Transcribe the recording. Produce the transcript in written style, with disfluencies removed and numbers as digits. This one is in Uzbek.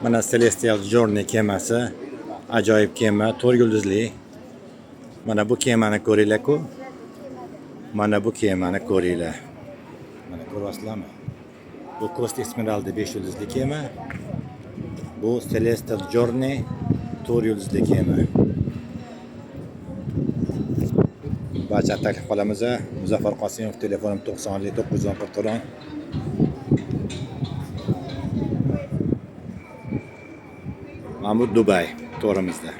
Mana Celestial Journey kemasi, ajoyib kema, 4 yulduzli. Mana bu kemani ko'ringlar-ku. Mana bu kemani ko'ringlar. Mana ko'ryapsizlarmi? Bu Costa Esmeralda 5 yulduzli kema. Bu Celestial Journey 4 yulduzli kema. Barcha taklif qilamiz. Muzaffar Qosimov, telefonim 90 940. Mana bu Dubay to'rimizda.